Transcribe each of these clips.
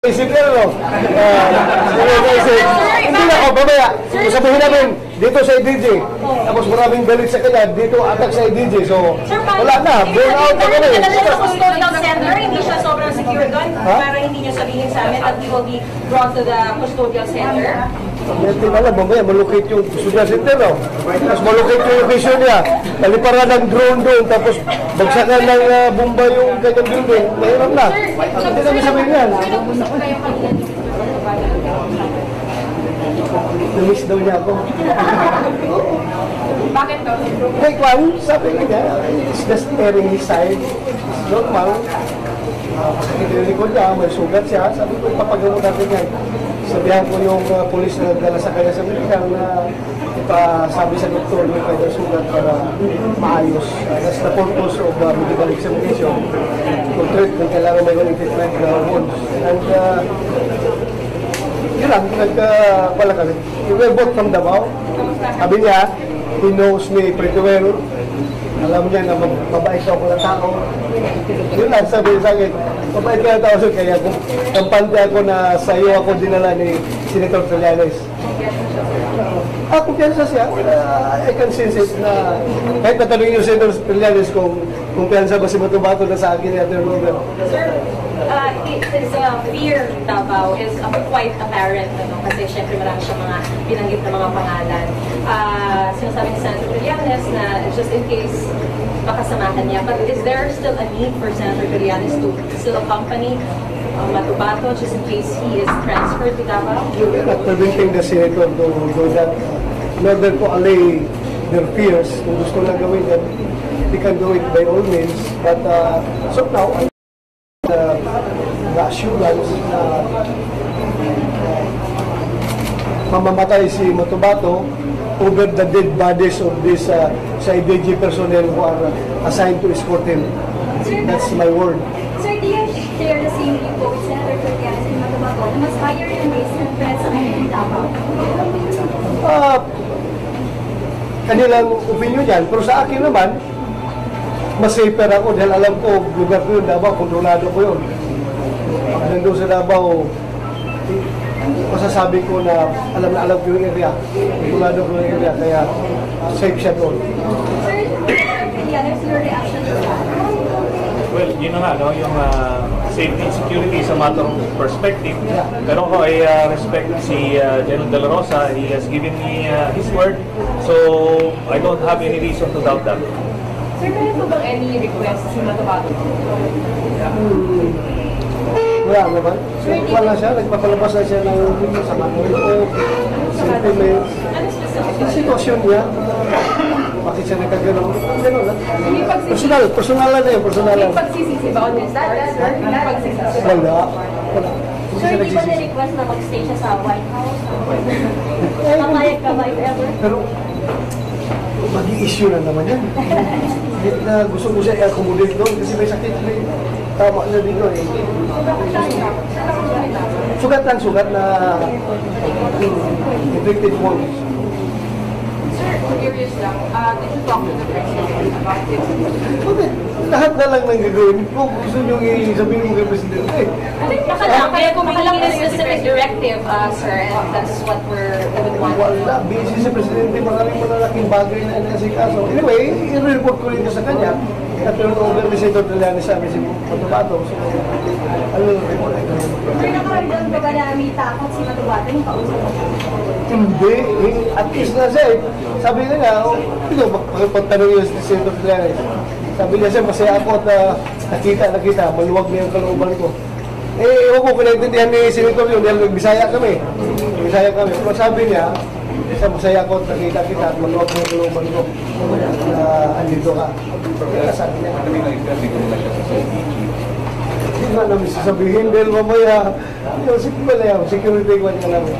Isip ka, no? Hindi na ako, babaya. Sabihin namin, dito sa IDJ. Tapos maraming galit sa kanya, dito attack sa IDJ. So, wala na. Burn out na kami. Sa custodial center, hindi siya sobrang secure doon. Para hindi niya sabihin sa amin that we will be brought to the custodial center. Hindi pala, mamaya malukit yung custodial center, no? Tapos malukit yung location niya. Paliparan ng drone doon, tapos bagsakan ng bomba yung kanyang building. Mahirap na. Hindi kami sabihin yan. Namiss daw niya ako. Bakit daw? Like one, sabi niya, it's just airing his side. It's normal. Nililikod niya, may sugat siya. Sabi ko, papagamot natin yan. Sabihan ko yung polis na nagdala sa kanya sa medical na ipasabi sa doktor yung kanyang sugat para maayos. That's the purpose of medical examination. Kung treatment, kailangan may walang treatment na wounds. And yun lang, wala kami. We both from Davao. Sabi niya, he knows me pretty well. Alam niya na mabait ako ng tao. Yun lang, sabi sa akin, mabait ka ng tao. So, kaya kung kampante ako na sa iyo ako dinala ni Senator Trillanes. Kumpiyansa siya. I can sense it na kahit natanong yung Senator Trillanes kung kumpiyansa ba si Matubato na sa akin ni Atty. Robert. Sir, his fear Davao is quite apparent, ano? Kasi syempre marami siyang mga binanggit na mga pangalan. Sinasabi ni Senator Trillanes na just in case makasamahan niya. But is there still a need for Senator Trillanes to still accompany Matubato just in case he is transferred to Davao? We're not preventing the Senator to do that. In order to allay their fears, kung gusto lang gawin yan, they can do it by all means. But so now, the assurance na mamamatay si Matubato over the dead bodies of these sa IDG personnel who are assigned to escort him. That's my word. Sir, do you share the same view with Senator Trillanes and Matubato na mas higher yung risk ng threat sa kanilang Davao? Kanilang opinion yan. Pero sa akin naman, mas safer ako dahil alam ko lugar ko yun, Davao, kontrolado ko yun. Pag nandun sa Davao, masasabi ko na alam ko yung area. Kontrolado ko yung area, kaya safe siya doon. Sir, Trillanes, your reaction to that? Well, yun na nga, no? Yung safety and security is a matter of perspective. Pero ako ay respect si General De La Rosa. He has given me his word. So, I don't have any reason to doubt that. Sir, kaya po bang any request si Matubato? Wala naman. Wala siya, nagpapalabas na siya ng sama ko. Sentiments. Ano specific? Yung sitwasyon niya, bakit siya nagkagano'n? Gano'n lang. Personal lang na yun, personal lang. May pagsisisi ba on this part, sir? May pagsisisi ba? Wala. Sir, di ba na-request na mag-stay siya sa White House? Kamayag ka ba if ever? Pero, mag-i-issue na naman yan. Na gusto ko siya i-accommodate doon kasi may sakit na yun. Tama na dito eh. Sugat na inflicted wounds. Sir, curious lang, did you talk to the president about this? Okay, lahat na lang nang gagawin ko. Gusto nyo i-sabihin mo kay Presidente. Kaya kung makinig na specific directive, sir, and that's what we would want. Wala, busy si Presidente, maraming malalaking bagay na inasikaso. Anyway, i-report ko rin sa kanya. At-turn over ni Senator Trillanes sa amin si Matubato. So, ano yung report? Sir, nakaramdam ba ba na may takot si Matubato yung kausap mo? Hindi. At least na siya eh. Sabi niya nga, ito, pagtanong yun si Senator Trillanes. Sabi niya siya, masaya ako at nakita, maluwag niya yung kalooban ko. Ewan ko, kinaintindihan ni Senator yun, dahil Bisaya kami. Pero sabi niya, masaya ako at nakita kita at maluwag niya yung kalooban ko. Andito ka. Kaya sabi niya, hindi nga namin sasabihin dahil mamaya, security ko niya namin.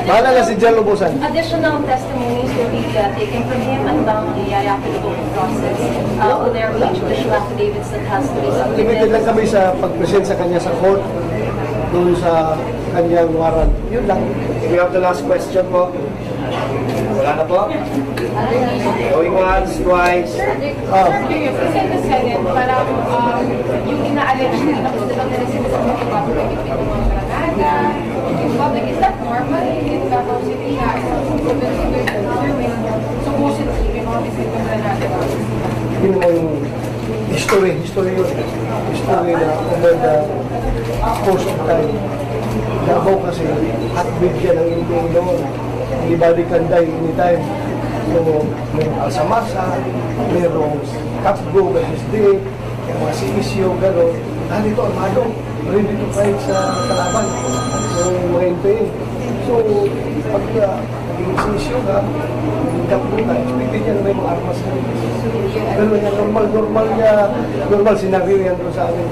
Bahala na si Jan Lubusan. Additional testimonies will be taken from him. Ano bang mangyayari after the voting process? Will there be judicial affidavits that has to be submitted? Limited lang kami sa pag-present sa kanya sa court, doon sa kanyang warrant. Yun lang. We have the last question mo. Wala na po? Going once, twice. Sir, curious, kasi in the Senate, parang yung ina-allege nila na gusto lang nila sila sa mga bago na bitbit ng mga karangalan, history na over the course of time. Davao kasi hotbed yan ang NPA noon. Anybody can die anytime. So, merong Alsamasa, merong Capgo, SSD, yung mga CISIO, gano'n. Dahil ito, armado, ready to fight sa kalaban ng mga NPA. So, pag naging CISIO ka, naging Capgo ka, expected niya na may mga armas ka. Pero yung normal scenario yan doon sa amin.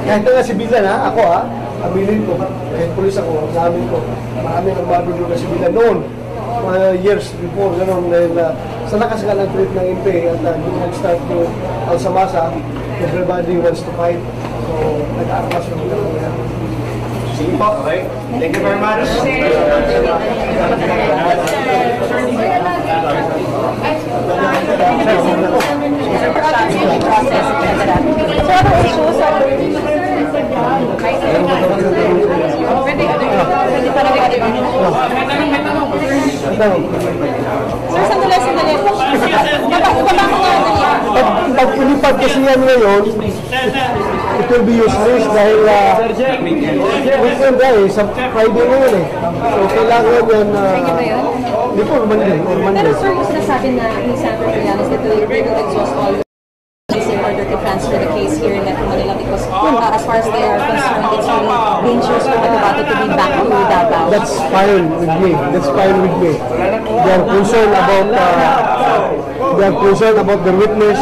Kahit na sibilan ha, ako ha, aminin ko, kahit pulis ako, namin ko, marami ang armado doon na sibilan noon. Years before, gano'n, dahil sa lakas nga ng trip ng NPA at yung nag-start yung Alsamasa, everybody wants to fight. So, nag-armas yung mga. Sige po, okay. Thank you very much. Sir, sandali. Pag ilipad kasi yan ngayon, it will be useless dahil weekend dahil sa Friday ngayon eh. So kailangan yan before Monday or Monday. Pero sir, yung sinasabi na ni Senator Trillanes that they will exhaust all in order to transfer the case here in Metro Manila because as far as they are concerned, it's really dangerous for Cotabato to be back to Davao. That's fine with me. They are concerned about the witness.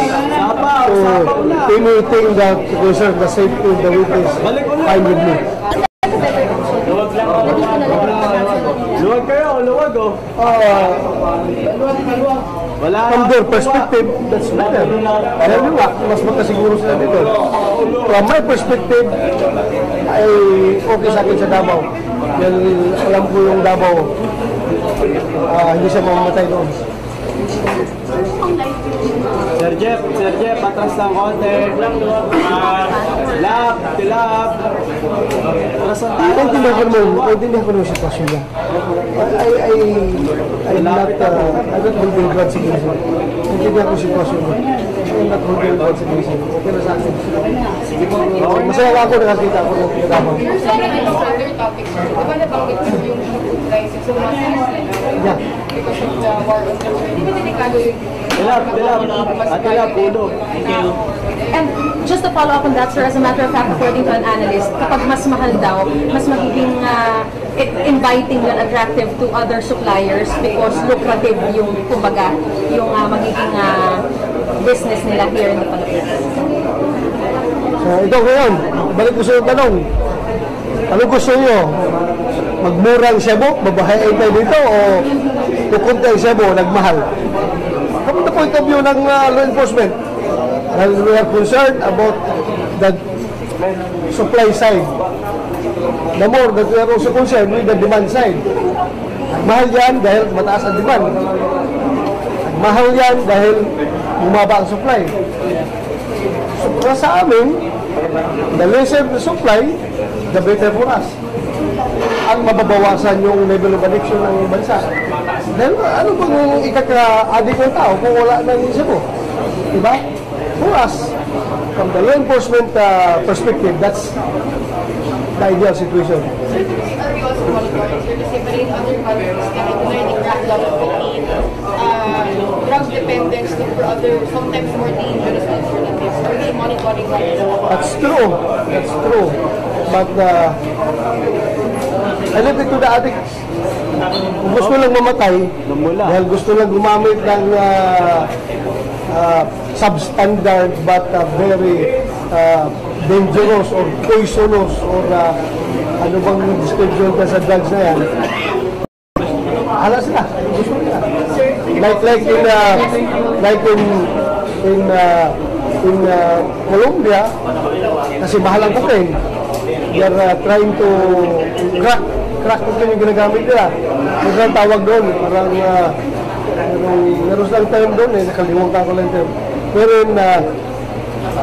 So anything that concerns the safety of the witness, fine with me. Luwag kayo, luwag oh. From their perspective, that's better. Dahil yun nga, mas magkasiguro sila dito. From my perspective, ay okay sa akin sa Davao. Dahil alam ko yung Davao, hindi siya mamamatay doon. Sir Jeff, patras lang konti. Tilap. Naintindihan ko naman sitwasyon niya. I'm not holding grudge against him. Naintindihan ko sitwasyon niya. I'm not holding grudge against him. Okay na sa akin. Masaya ako nakakita ako ng pinagabang. Other topics, di ba nabanggit mo yung food crisis, so masilis nila? Yeah. Because of the war on drugs. Di ba delikado yung Tilap, ulo. And just to follow up on that, sir, as a matter of fact, according to an analyst, kapag mas mahal daw, mas magiging inviting and attractive to other suppliers because lucrative yung, kumbaga, yung magiging business nila here in the Philippines. So ito ngayon, balik ko sa yung tanong. Ano gusto nyo? Magmura ang Cebu? Babahayin tayo dito? O kukunti ang Cebu? Nagmahal? From the point of view ng law enforcement, we are concerned about the supply side. The more that we are also concerned with the demand side. Mahal yan dahil mataas ang demand. Mahal yan dahil bumaba ang supply. So, para sa amin, the lesser the supply, the better for us. Ang mababawasan yung level of addiction ng bansa. Dahil ano bang ikaka-addict ng tao kung wala nang Cebu? Diba? For us, from the law enforcement perspective, that's the ideal situation. Are we also monitoring, sir, kasi pala in other countries, kahit learning crackdown of drug dependence for other, sometimes more dangerous alternatives. Are we monitoring that? That's true. But I leave it to the addicts. Kung gusto lang mamatay, dahil gusto lang gumamit ng substandard but very dangerous or poisonous or ano bang description ka sa drugs na yan, hala sila, gusto nila. Like in Colombia, kasi mahal ang cocaine, they are trying to crack cocaine yung ginagamit nila. Ano tawag doon, parang meron silang term doon nakalimutan ko lang term. Pero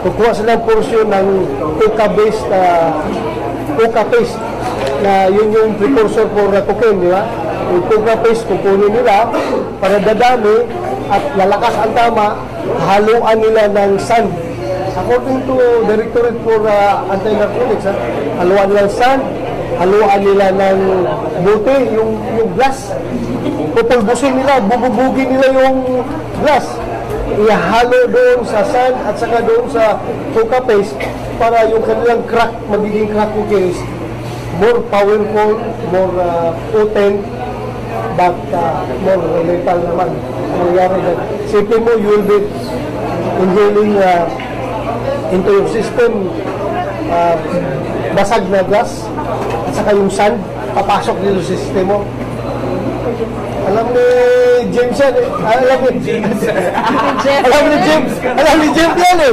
kukuha silang portion ng coca-based coca paste na yun yung precursor for cocaine, di ba? Yung coca paste kukunin nila para dadami at lalakas ang tama, haluan nila ng sand According to Directorate for Anti-Narcotics, haluan nila ng sand, haluan nila ng bote, yung glass. Pupulbusin nila, bububugin nila yung glass. Ihalo doon sa sand at saka doon sa coca paste para yung kanilang crack, magiging crack cocaine more powerful, more potent, but more lethal naman. Nangyari na. Sipin mo, you will be inhaling into your system basag na gas at saka yung sand, papasok dito sa system mo. Alam ni James yan eh. Alam ni James yan eh.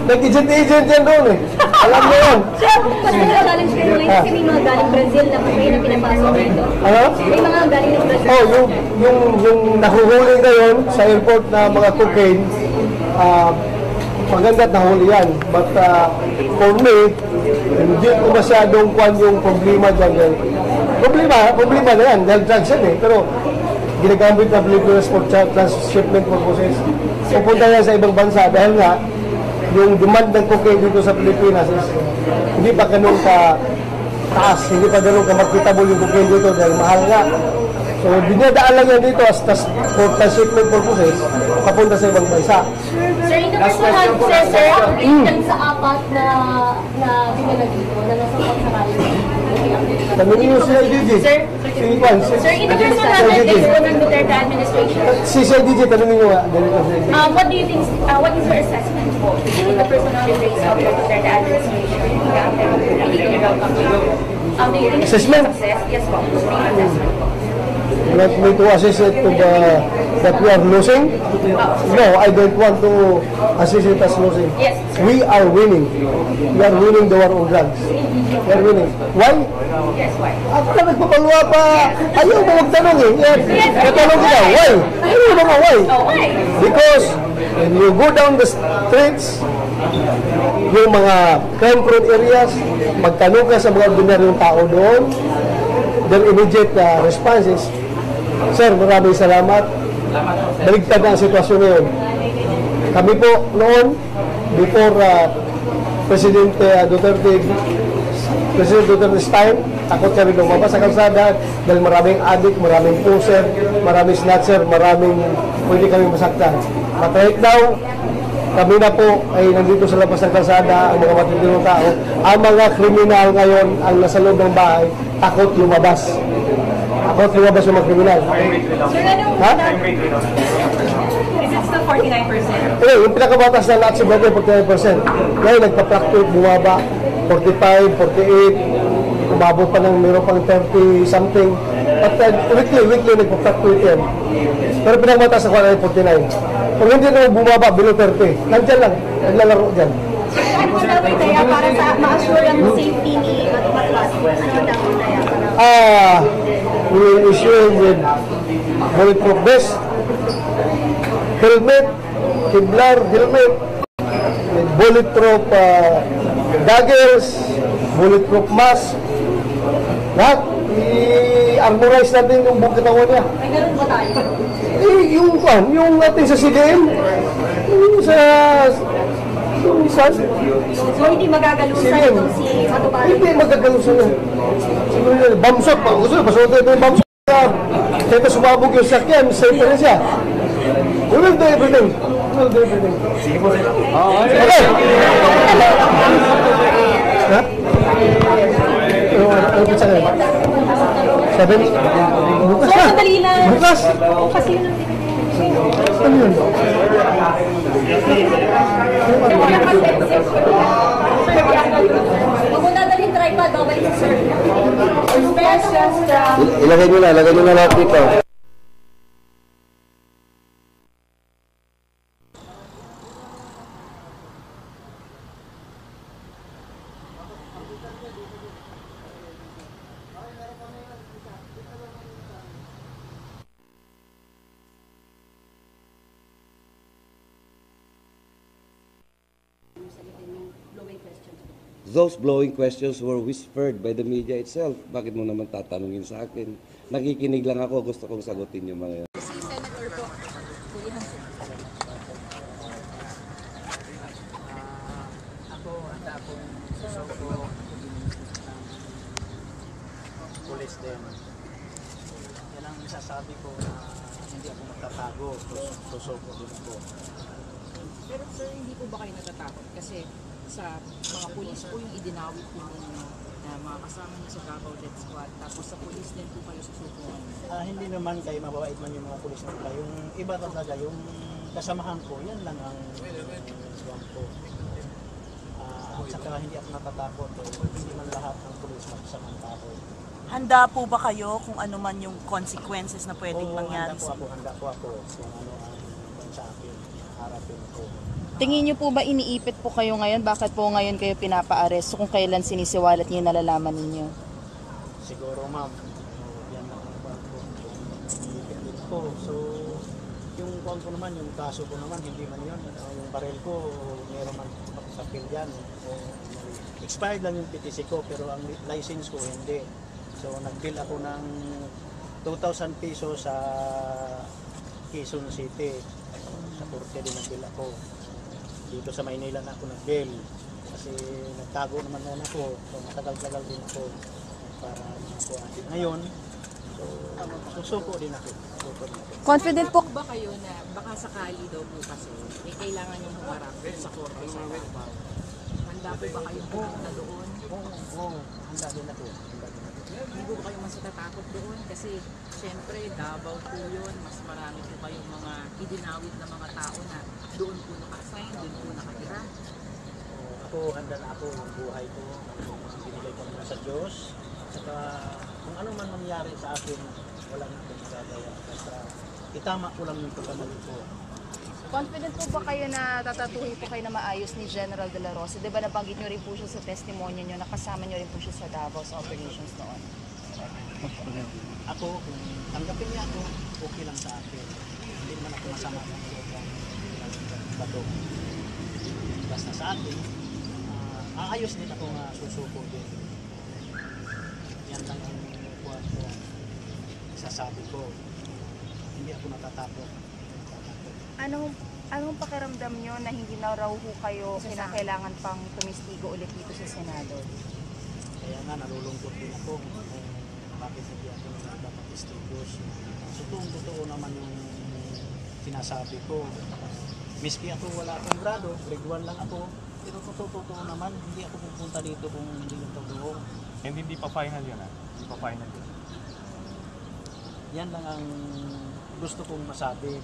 Nag-agent yan doon eh. Alam mo yan. Mas mga galing sa Pinoy, kasi may mga galing Brazil na may na pinapasok dito. Ano? May mga galing ng Brazil. Oh, yung nahuhuli ngayon sa airport na mga cocaine, maganda at nahuli yan. But for me, hindi ko masyadong kwan yung problema dyan. Problema na yan, dahil drugs yan eh. Pero ginagamit na Pilipinas for transshipment purposes. Pupunta yan sa ibang bansa dahil nga, yung demand ng cocaine dito sa Pilipinas is hindi pa ganun ka taas, hindi pa ganun ka marketable yung cocaine dito dahil mahal nga. So, dinadaan lang yan dito as for transshipment purposes, papunta sa ibang bansa. Sir, ito personal, sir, update sa apat na dinala dito, na nasa pagsakali. Tanungin nyo si LDG. Sir, Sir, ito personal update po ng Duterte administration. Si LDG, tanungin nyo nga. What do you think, what is your assessment po in the personal traits of the Duterte administration? Do you think Assessment? success? Yes po. Assessment po. You want me to assess it to that we are losing? No, I don't want to assess it as losing. Yes, sir. We are winning. We are winning the war on drugs. We are winning. Why? Yes, why? Ako na nagpapaluwa pa. Ayaw mo magtanong eh. Yan. Katanong kita, why? Ayaw mo nga why? Oh, why? Because when you go down the streets, yung mga crime-prone areas, magtanong ka sa mga ordinaryong tao doon, their immediate response is, Sir, maraming salamat. Baligtad na ang sitwasyon ngayon. Kami po noon, before President Duterte's time, takot kami lumabas sa kalsada dahil maraming addict, maraming poser, maraming snatcher, maraming pwede kami masaktan. But right now, kami na po ay nandito sa labas ng kalsada, ang mga matitinong tao. Ang mga kriminal ngayon ang nasa loob ng bahay, takot lumabas. Takot lumabas yung mga kriminal. Sir, anong Ha? is it still 49%? Eh, yung pinakabatas na lahat sa Brother, 49%. Ngayon, nagpa-fluctuate, bumaba, 45, 48, umabot pa ng meron pang 30 something. At weekly, nagpa-fluctuate yan. Pero pinakabatas na 49. Kung hindi naman bumaba, below 30, nandyan lang, naglalaro dyan. Ano dapat kaya para sa ma-assure ang safety ni Matumatlas? Ano dapat kaya para? We will issue with bulletproof vest, helmet, Kevlar helmet, with bulletproof goggles, bulletproof mask, lahat. I-armorize natin yung buong katawan niya. May ganun ba tayo? Yung natin sa CDM, yung sa So, hindi magagalusan CDM. itong si Matumatlas? Hindi magagalusan yan. Siguro yun, bamsot, gusto na, pasuot ito yung bamsot. Kaya sumabog yung sakyan, safe na siya. We will do everything. We will do everything. Okay. Ha? Ano pa sa kanya? 7? Bukas So, na. madali na. Bukas. Kasi yun ang Ano yun? Huwag mo dadalhin tripod, babalik sa sir. Ilagay nyo na lahat dito. Those blowing questions were whispered by the media itself. Bakit mo naman tatanungin sa akin? Nakikinig lang ako, gusto kong sagutin yung mga yan. Si Senator po. pulis din. Yan ang isasabi ko na hindi ako magtatago, susuko din ako. Pero sir, hindi po ba kayo natatakot? Kasi sa mga pulis po yung idinawit po ninyo na mga kasama niyo sa Davao Death Squad, tapos sa pulis din po kayo susukungan. Hindi naman kayo mababait man yung mga pulis na pala. Yung iba talaga, yung kasamahan ko, yan lang ang swang ko. At saka hindi ako natatakot. Hindi man lahat ng pulis magkasamang tao. Handa po ba kayo kung ano man yung consequences na pwedeng mangyari sa Handa po ako kung ano ang sa akin, harapin ko. Tingin niyo po ba iniipit po kayo ngayon? Bakit po ngayon kayo pinapa-arresto kung kailan sinisiwalat niyo yung nalalaman ninyo? Siguro ma'am, yan ang kwan ko. Iniipit din ko. So, yung kwan ko naman, yung kaso ko naman, hindi man yun. Yung baril ko, meron man sa pil yan. Expired lang yung PTC ko, pero ang license ko hindi. So, nag-bill ako ng 2,000 pesos sa Quezon City. Sa Turkey din nag-bill ako. Dito sa Maynila na ako nag-bill. Kasi nagtago naman noon ako. So, matagal-tagal din ako para makakuha. Ngayon, so, susuko din ako. Confident po Ba kayo na baka sakali daw po kasi may kailangan yung humarap sa korte sa Davao? Handa po ba kayong pumunta doon? Oo, handa din ako. Hindi po ba kayo mas natatakot doon? Kasi syempre Davao po yun, mas marami po kayong mga idinawit na mga tao na doon po naka-assign, doon po nakatira. Ako, handa na ako yung buhay ko. Binigay ko naman sa Diyos. Saka kung ano man mangyari sa akin, wala na akong magagawa. Basta itama ko lang yung pagkamali ko. Confident po ba kayo na tatatuhin po kayo na maayos ni General De La Rosa? Di ba nabanggit nyo rin po siya sa testimonya nyo, nakasama nyo rin po siya sa Davao sa operations noon? Ako, kung tanggapin niya ako, okay lang sa akin. Hindi naman ako masama ng sobrang bato. Basta sa akin, aayos din ako nga susuko din. Yan lang ang buwan ko. Sasabi ko, hindi ako natatakot. Anong pakiramdam nyo na hindi na raw ho kayo kinakailangan pang tumistigo ulit dito sa Senado? Kaya nga, nalulungkot din ako kung bakit hindi ako nagpapatistigos. So, totoo naman yung sinasabi ko. Miski ako wala akong grado, grade 1 lang ako, pero totoo naman, hindi ako pupunta dito kung hindi yung totoo. And hindi pa final yun, ha? Hindi pa final yun. Yan lang ang gusto kong masabi.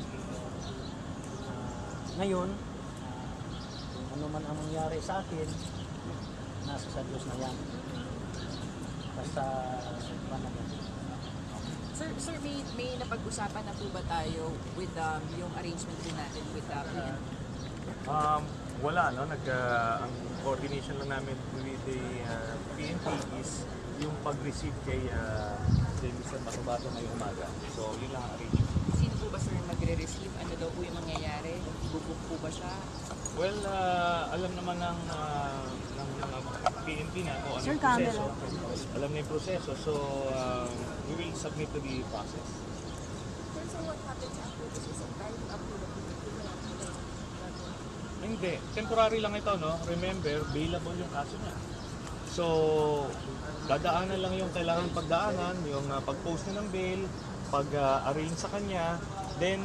Ngayon, kung ano man ang mangyari sa akin, nasa sa Diyos na yan. Basta, Sir, may napag-usapan na po ba tayo with yung arrangement po natin with the PNP? Wala, no? Ang coordination lang namin with the PNP is yung pag-receive kay Mr. Matubato ngayong umaga. So, yun lang ang arrangement. Sino po ba sir magre-receive? Ano daw po yung mangyayari? Ibubuk po ba siya? Well, alam naman ng PNP na kung ano Sir, yung proseso. camera. Alam na yung proseso. So, we will submit to the process. So what happens after this is a time up to the Hindi. Temporary lang ito, no? Remember, bailable yung kaso niya. So, dadaanan lang yung kailangan pagdaanan, yung pag-post na ng bail, pag-arrange sa kanya, then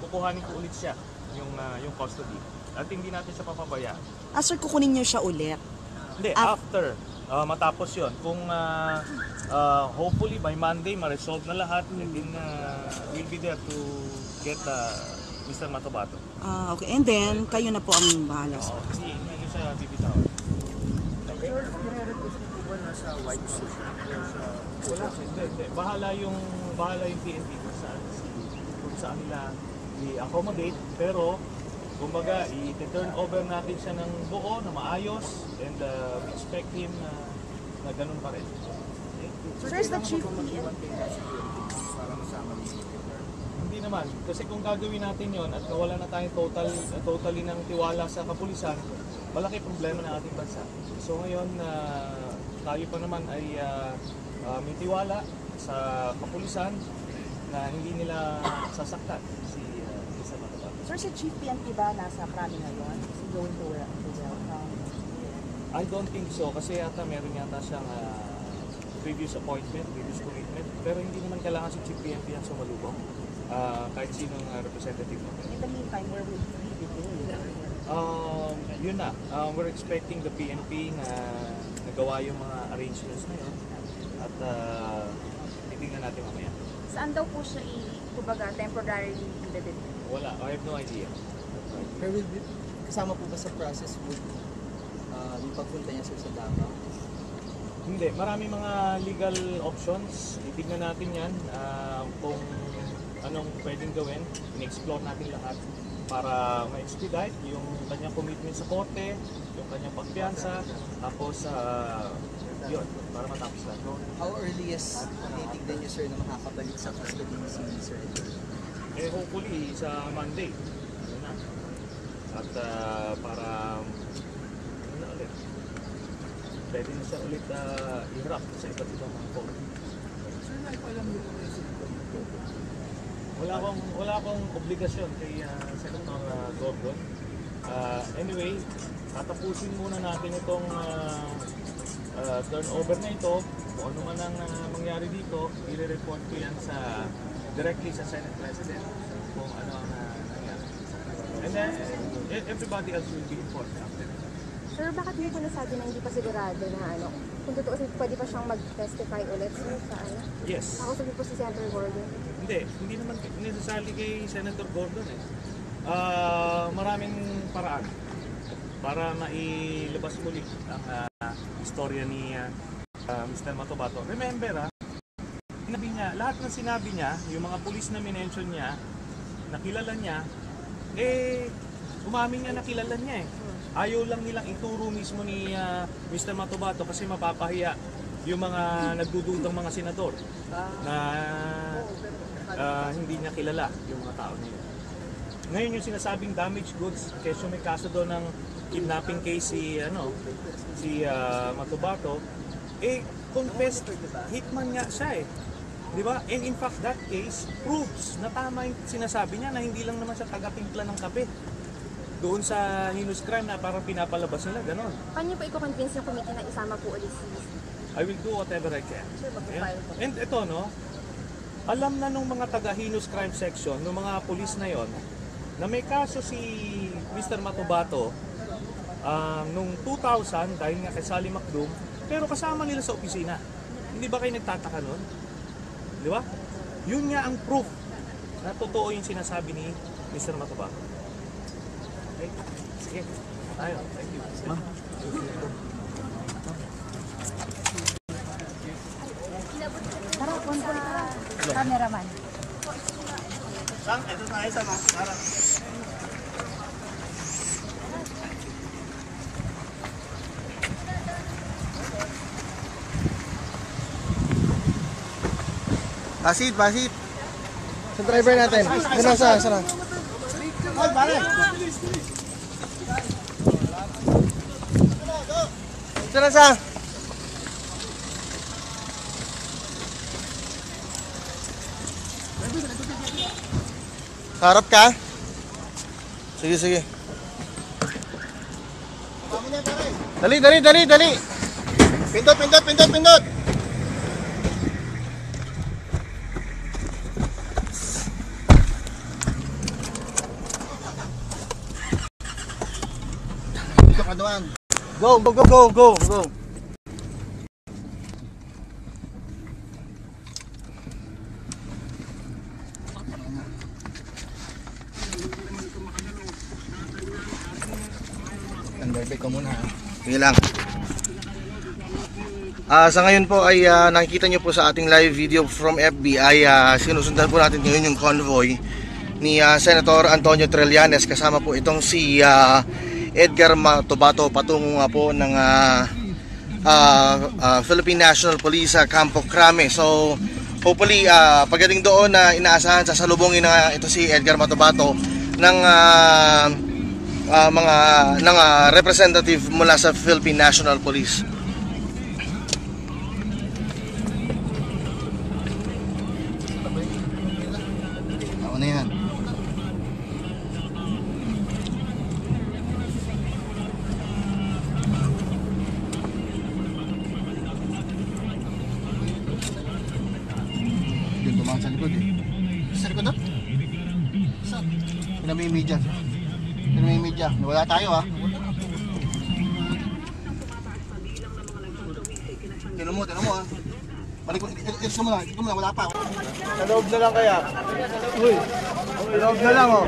kukuhanin ko ulit siya, yung custody. At hindi natin siya papabayaan. Sir, kukunin nyo siya ulit? Hindi, after matapos yon. Kung hopefully by Monday ma-resolve na lahat, and then we'll be there to get Mr. Matubato. Okay, and then kayo na po ang bahala. Oo, kasi hindi siya bibitawan. Nire-request ko ba nasa white suit? Wala, hindi. Bahala yung PNP kung saan nila i-accommodate, pero kumbaga i-turn over natin siya ng buo na maayos, and we expect him na ganun pa rin. Sir, is the chief Hindi naman, kasi kung gagawin natin yon at wala na tayong totally ng tiwala sa kapulisan, malaki problema ng ating bansa. So ngayon, tayo pa naman ay may tiwala sa kapulisan na hindi nila sasaktan si Matubato. Sir, si Chief PNP ba nasa Krami ngayon? Is he going to welcome? I don't think so, kasi yata meron yata siyang previous appointment, previous commitment, pero hindi naman kailangan si Chief PNP ang sumalubong. Kahit sinong representative natin. In the meantime, where will you be going? Yun na, we're expecting the PNP na nagawa yung mga arrangements na yun. At titignan natin mamaya. Saan daw po siya kumbaga, temporarily embedded? Wala, I have no idea. Pero will be, kasama po ba sa process with yung pagpunta niya sa Davao? Hindi, marami mga legal options. Titignan natin yan kung anong pwedeng gawin. In-explore natin lahat para ma-expedite yung kanyang commitment sa korte, yung kanyang pagpiyansa, tapos yun, para matapos lahat. How earliest titignan niyo, sir, na makakabalik sa custody si Sir? Hopefully sa Monday. Ano na. At para ano na ulit. Pwede na siya ulit i-wrap sa iba't ibang mga court. Sir, naipalam niyo po yung Wala akong obligasyon kay Senator Gordon. Anyway, tatapusin muna natin itong turnover na ito. Kung ano man ang mangyari dito, i-report ko yan directly sa Senate President kung ano ang nangyari. And then, everybody else will be informed after. Sir, bakit hindi po nasabi na hindi pa sigurado na kung totoo pwede pa siyang mag-testify ulit sir, sa Yes. Ako sabi po si Senator Gordon. Hindi naman necessarily kay Senator Gordon eh. Maraming paraan para mailabas muli ang istorya ni Mr. Matobato. Remember sinabi niya, lahat ng sinabi niya, yung mga pulis na minention niya, nakilala niya, umamin niya nakilala niya eh. Ayaw lang nilang ituro mismo ni Mr. Matobato kasi mapapahiya yung mga nagdududang mga senador na hindi niya kilala yung mga tao niya. Ngayon yung sinasabing damaged goods, kesyo may kaso doon ng kidnapping case si Matobato, confessed hitman nga siya eh. Di ba? And in fact, that case proves na tama yung sinasabi niya na hindi lang naman siya taga-timpla ng kape. Doon sa heinous crime na parang pinapalabas nila, gano'n. Paano niyo po i-convince yung committee na isama po ulit si I will do whatever I can. Sir, mag-file po. And ito, alam na nung mga taga-heinous crime section, nung mga pulis na yon, na may kaso si Mr. Matobato nung 2000 dahil nga kay Sally Macdum, pero kasama nila sa opisina. Hindi ba kayo nagtataka nun? Di ba? Yun nga ang proof na totoo yung sinasabi ni Mr. Matobato. Okay? Sige. Tayo. Thank you. Tara, punta cameraman. Sam, ito tayo sa harap. Basit. Sa driver natin. Sana. Ay, pare. Sa. Harap ka? Sige. Dali. Pindot. Go. Underbay ko muna. Sige lang. Sa ngayon po ay nakikita nyo po sa ating live video from FB ay sinusundan po natin ngayon yung convoy ni Senator Antonio Trillanes, kasama po itong si Edgar Matobato patungo nga po ng Philippine National Police sa Campo Crame. So hopefully pagdating doon na inaasahan sasalubungin na ito si Edgar Matobato ng mga representative mula sa Philippine National Police. Ako na yan. Baka sa likod eh. Sa likod doon? Saan? Pinamimidya. Pinamimidya. Wala tayo ha. Tinan mo ha. Balik mo, ito mo lang, wala pa. Sa loob na lang kaya. Uy, sa loob na lang oh.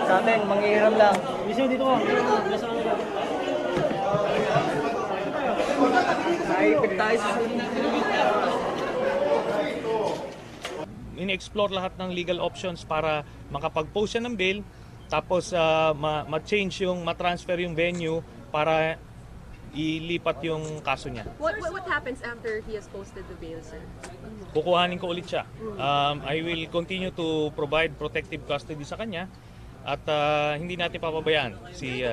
Sa atin, manghihiram lang. Bisa dito ko. Naipit tayo sa ini-explore lahat ng legal options para makapag-post siya ng bail, tapos ma-change yung, ma-transfer yung venue para ilipat yung kaso niya. What happens after he has posted the bail, sir? Kukuhanin ko ulit siya. I will continue to provide protective custody sa kanya at hindi natin papabayaan si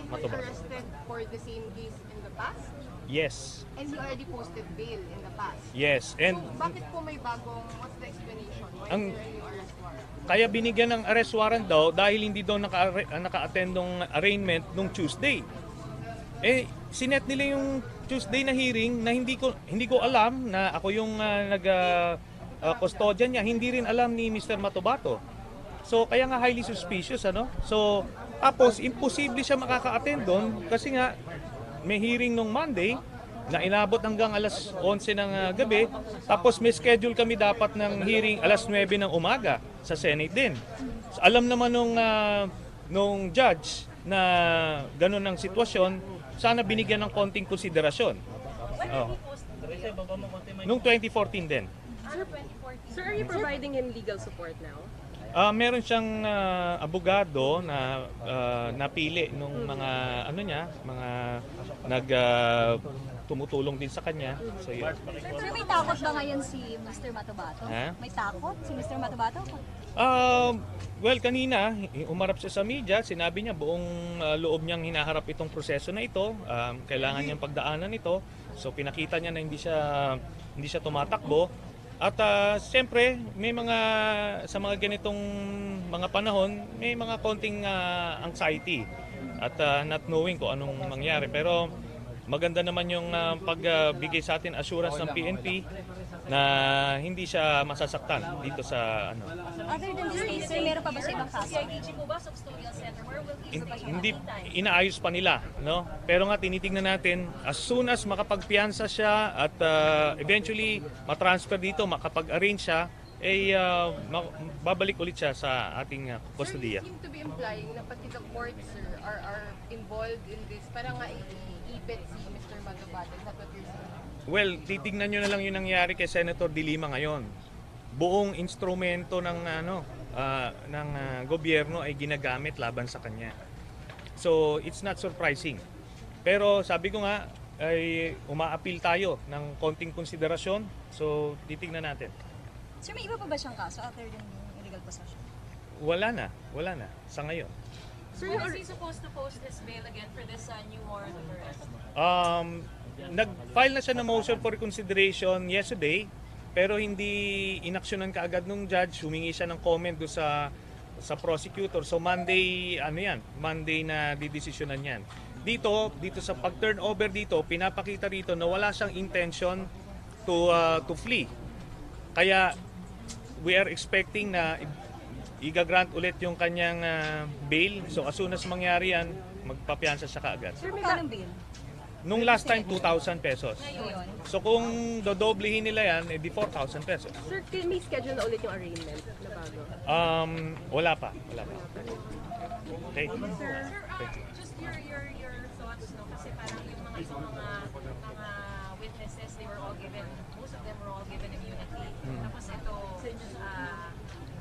Matobato. Arrested for the same case in the past? Yes. And he already posted bail in the past? Yes. And so, bakit po may bagong, what's the explanation? Why is there a new arrest warrant? Kaya binigyan ng arrest warrant daw dahil hindi daw naka-attend ng arraignment nung Tuesday. Eh, sinet nila yung Tuesday na hearing na hindi ko alam na ako yung custodian niya. Hindi rin alam ni Mr. Matobato. So, kaya nga highly suspicious, ano? So, tapos, imposible siya makaka-attend doon kasi nga, may hearing nung Monday na inabot hanggang alas 11 ng gabi. Tapos, may schedule kami dapat ng hearing alas 9 ng umaga sa Senate din. So, alam naman nung judge na ganun ang sitwasyon, sana binigyan ng konting konsiderasyon. Nung 2014 din. Sir, are you providing him legal support now? Meron siyang abogado na napili nung mga mga tumutulong din sa kanya. So yun. Sir, may takot ba ngayon si Mr. Matubato? Ha? May takot si Mr. Matubato? Well, kanina, umarap siya sa media, sinabi niya buong loob niyang hinaharap itong proseso na ito, kailangan niyang pagdaanan ito. So pinakita niya na hindi siya tumatakbo. At siyempre, may sa mga ganitong mga panahon, may mga konting anxiety at not knowing kung anong mangyari. Pero maganda naman yung pagbigay sa atin assurance ng PNP na hindi siya masasaktan dito sa Other than this case, sir, meron pa ba sa ibang kaso? CIDG po ba sa custodial center? Where will he hindi inaayos pa nila, no? Pero nga tinitingnan natin as soon as makapagpiyansa siya at eventually matransfer dito, makapag-arrange siya, babalik ulit siya sa ating kustodiya. Sir, you seem to be implying na pati the courts, sir, are involved in this. Parang nga iipit si Mr. Matubato. Is that what you're saying? Well, titignan nyo na lang yung nangyari kay Senator De Lima ngayon. Buong instrumento ng gobyerno ay ginagamit laban sa kanya. So, it's not surprising. Pero sabi ko nga, ay umaapil tayo ng konting konsiderasyon. So, titignan natin. Sir, may iba pa ba siyang kaso other than yung illegal possession? Wala na sa ngayon. Sir, when is he supposed to post his bail again for this new warrant of arrest? Nag-file na siya ng motion for reconsideration yesterday, pero hindi inaksyonan kaagad nung judge. Humingi siya ng comment do sa prosecutor. So Monday, Monday na didesisyonan yan. Dito sa pag-turnover dito, pinapakita rito na wala siyang intention to flee. Kaya we are expecting na i-grant ulit yung kanyang bail. So as soon as mangyari yan, magpapiyansa siya kaagad. Sir, magkano bail? Nung last time, 2,000 pesos. So kung dodoblehin nila yan, edi 4,000 pesos. Sir, may schedule na ulit yung arraignment na bago? Wala pa. Okay. Sir, just your thoughts, no? Kasi parang yung mga witnesses, they were all given, most of them were all given immunity. Tapos ito,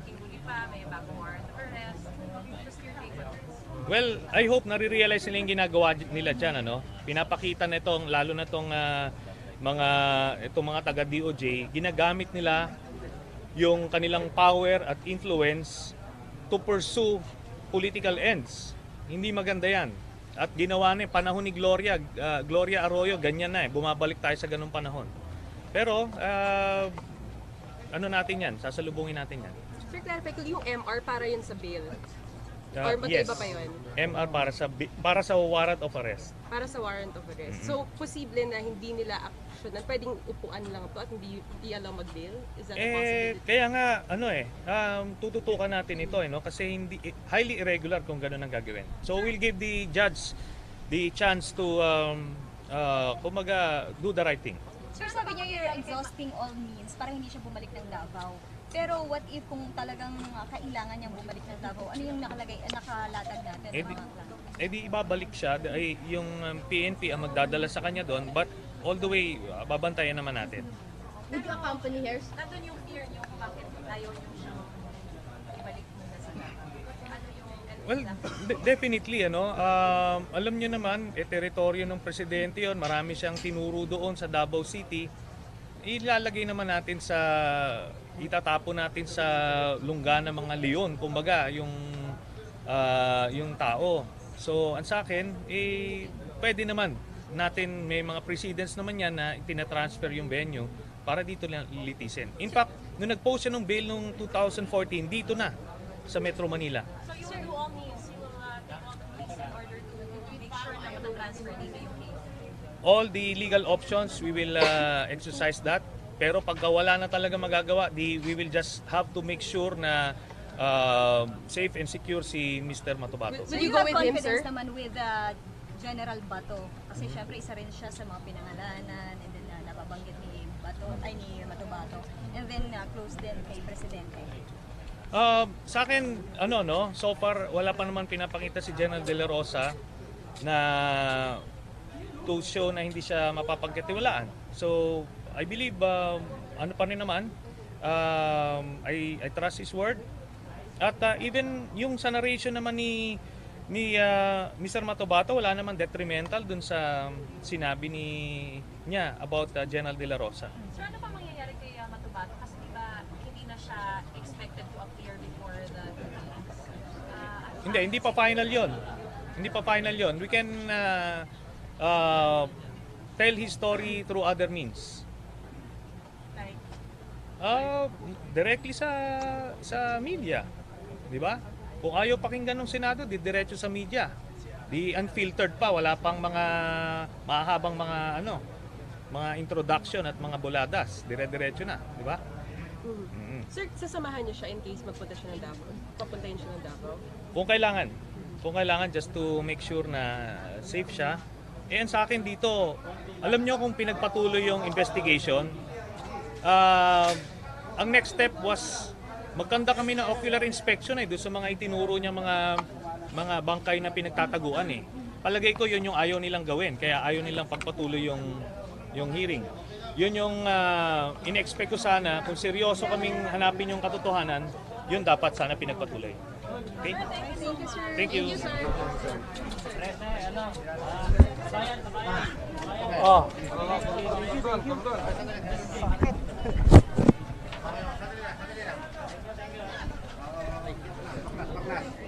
hihuli pa, may bagong warrant of arrest. Just your take on this. Well, I hope nare-realize nila yung ginagawa nila dyan, Pinapakita na itong, lalo na itong mga taga DOJ, ginagamit nila yung kanilang power at influence to pursue political ends. Hindi maganda yan. At ginawa na panahon ni Gloria Arroyo, ganyan na bumabalik tayo sa ganung panahon. Pero, natin yan, sasalubungin natin yan. Sir, clarify ko, yung MR para yun sa bail? Or magkaiba pa yun? MR para sa warrant of arrest. Para sa warrant of arrest. So, posible na hindi nila actionan, pwedeng upuan lang to at hindi i-allow mag-bail? Is that a possibility? Kaya nga, tututukan natin ito, kasi highly irregular kung gano'n ang gagawin. So, we'll give the judge the chance to, do the right thing. Sir, sabi niyo you're exhausting all means para hindi siya bumalik ng Davao. Pero what if kung talagang kailangan niyang bumalik ng Davao, ano yung nakalatag natin? Di ibabalik siya, yung PNP ang magdadala sa kanya doon, but all the way, babantayan naman natin. Would you accompany here? Nandun yung fear niyo kung bakit ayaw niyo siyang ibalik muna sa Davao. Ano yung... Well, definitely, alam niyo naman, teritoryo ng presidente yon, marami siyang tinuro doon sa Davao City. Ilalagay naman natin itatapon natin sa lungga ng mga leon, kumbaga, yung tao. So, ang sa akin, pwede naman natin, may mga precedents naman yan na tinatransfer yung venue para dito lang litisin. In fact, nung nag-post siya ng bail noong 2014, dito na, sa Metro Manila. So you will do all means, you will take all the police in order to make sure na matatransfer dito yung case? All the legal options, we will exercise that. Pero pagka wala na talaga magagawa, we will just have to make sure na safe and secure si Mr. Matubato. So you have confidence naman with General Bato? Kasi syempre isa rin siya sa mga pinangalanan and then nababanggit ni Matubato. And then close din kay Presidente. Sa akin, so far wala pa naman pinapakita si General De La Rosa na to show na hindi siya mapapagkatiwalaan. So, I believe, pa rin naman, I trust his word. At even yung sa narration naman ni Mr. Matobato, wala naman detrimental dun sa sinabi niya about General De La Rosa. Sir, ano pa mangyayari kay Matobato? Kasi diba hindi na siya expected to appear before the Hindi pa final yon. Hindi pa final yon. We can tell his story through other means. Directly sa media. Di ba? Kung ayaw pakinggan ng Senado, diretso sa media. Di unfiltered pa, wala pang mga mahabang mga introduction at mga buladas. Dire-diretso na, di ba? Sir, sasamahan niyo siya in case magpunta siya ng Davao? Papuntahin siya ng Davao? Kung kailangan just to make sure na safe siya. And sa akin dito, alam niyo kung pinagpatuloy yung investigation, ang next step was magkanda kami ng ocular inspection doon sa mga itinuro niya mga bangkay na pinagtataguan Palagay ko yun yung ayaw nilang gawin, kaya ayaw nilang pagpatuloy yung hearing. Yun yung in-expect ko sana, kung seryoso kaming hanapin yung katotohanan, yun dapat sana pinagpatuloy. Okay? Thank you. Bakla.